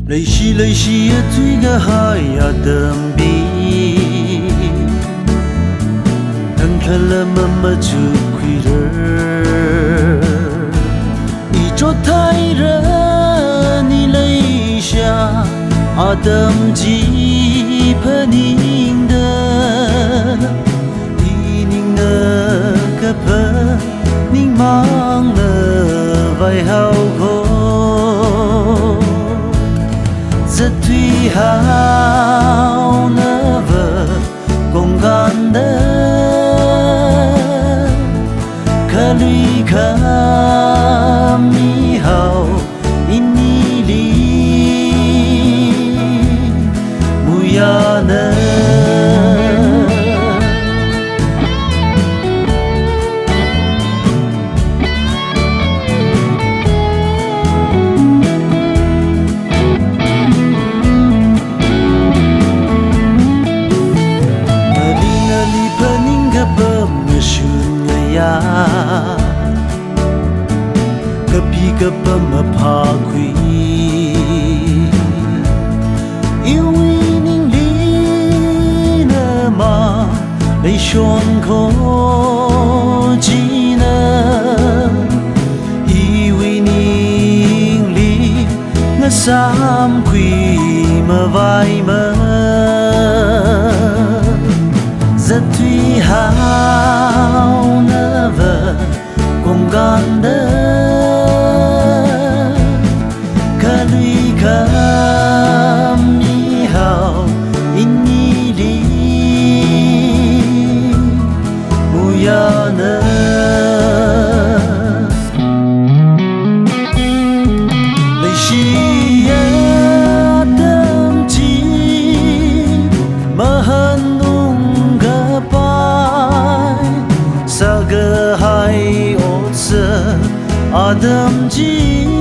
类似的水甲海呀等比，等看了慢慢就开了，一座太热你泪下，阿等几拍宁的，一宁的个拍宁忙了外好口。rất thủy hào nơ vờ cùng gan đơ khá lùi khá mi hào in ni li mùi ya nơ Kepi kepema pakui Iwi ning li na ma Lei shon ko ji na Iwi ning li na sam kui ma vai ma Rất thủy hào na vợ cùng gan đơ khá lùi khá mi hào in ni li mùi ya nơ lấy xì ya tâm chi mà hơn nung gà bai sa gà hai ô sơ Adam ji